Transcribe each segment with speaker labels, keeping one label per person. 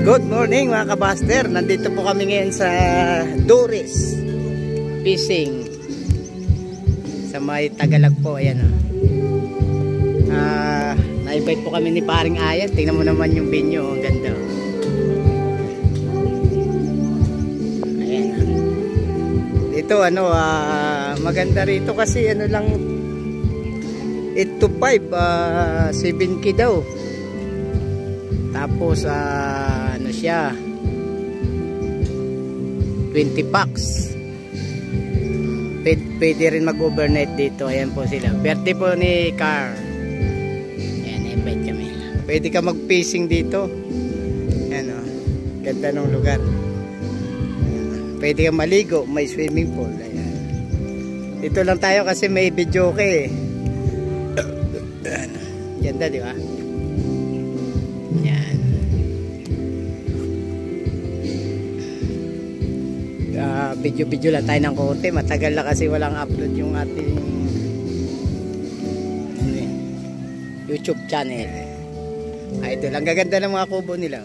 Speaker 1: Good morning mga kabaster. Nandito po kami ngayon sa Doris Fishing sa may Tagalog po. Ayan o. Na-invite po kami ni paring Ayat. Tingnan mo naman yung venue. Ang ganda o. Ayan o. Dito maganda rito kasi ano lang 8 to 5 7K daw. Tapos ano siya 20 packs. Pwede rin mag-overnight dito. Ayan po sila. Birthday po ni Car. Ayan, invite kami. Pwede ka mag-fishing dito. Ayan o. Ganda ng lugar. Ayan. Pwede ka maligo. May swimming pool. Ayan. Dito lang tayo kasi may video okay. Ganda, di ba? Yan. Video lang tayo ng konti. Matagal na kasi walang upload yung ating YouTube channel. Ito lang. Gaganda ng mga kubo nila.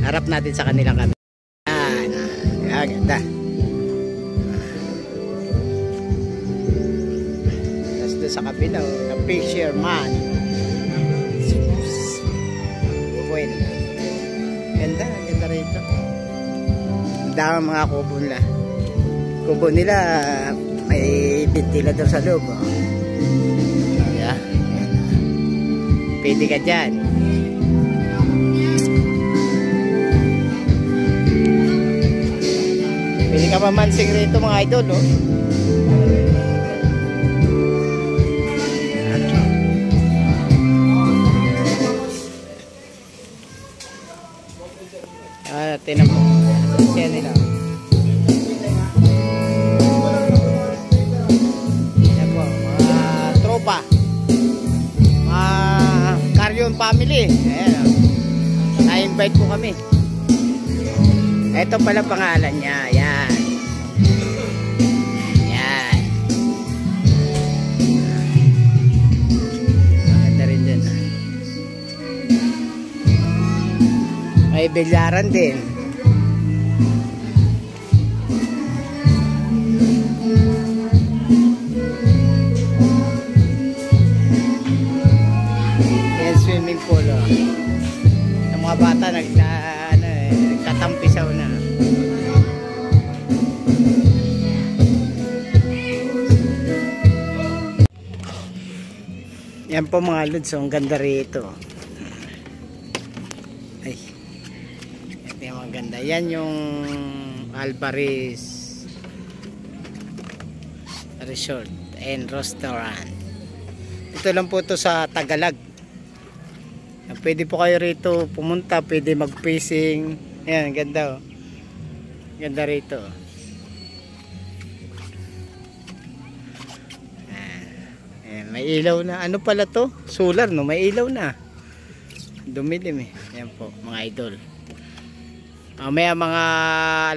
Speaker 1: Harap natin sa kanilang camera. Yan. Ganda. Tapos doon sa kabila, the fisherman. Ganda rito. Ang dami mga kubo nila. May ventilador sa loob. Yeah. Pwede ka dyan. Pwede ka pamansing rito mga idol. Tinan po. Siya nila. Yan po. Mga tropa. Mga Carrion family. Ayan. Na-invite po kami. Ito pala pangalan niya. Ayan. Ayan. Maganda rin din. May bilyaran din. Swimming pool yung mga bata nagtatampisaw na. Yan po mga lods, ang ganda rito. Ay, ito yung maganda. Yan yung Alvarez Resort and Restaurant. Ito lang po to sa Tagalog. Pwede po kayo rito pumunta, pwede mag-fishing. Ayan, ganda oh. Ganda rito. Ayan, may ilaw na. Ano pala to? Solar, no? May ilaw na. Dumilim eh. Ayan po, mga idol. Mamaya mga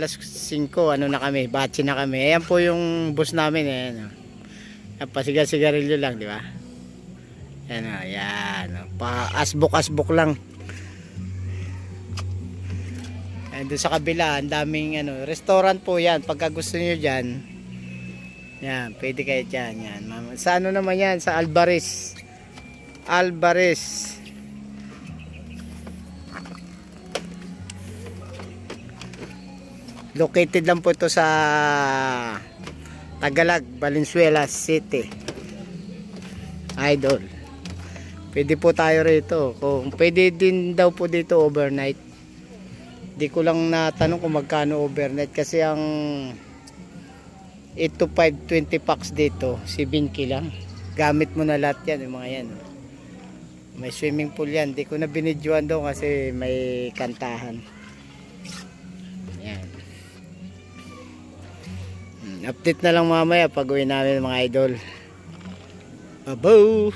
Speaker 1: alas 5, ano na kami, batsi na kami. Ayan po yung bus namin. Ayan, oh. Pasiga-sigarilyo lang, di ba? Yan o, yan. Pa-asbok-asbok lang. And doon sa kabila, ang daming restaurant po yan. Pagka gusto nyo dyan, yan, pwede kayo dyan. Yan. Sa ano naman yan? Sa Alvarez. Located lang po ito sa Tagalog, Valenzuela City. Idol. Pwede po tayo rito. Kung pwede din daw po dito overnight. Di ko lang natanong kung magkano overnight kasi ang 8 to 5 20 packs dito 7K lang. Gamit mo na lahat yan, yung mga yan. May swimming pool yan. Di ko na binidyoan daw kasi may kantahan. Yan. Update na lang mamaya pag uwi namin mga idol. Abo!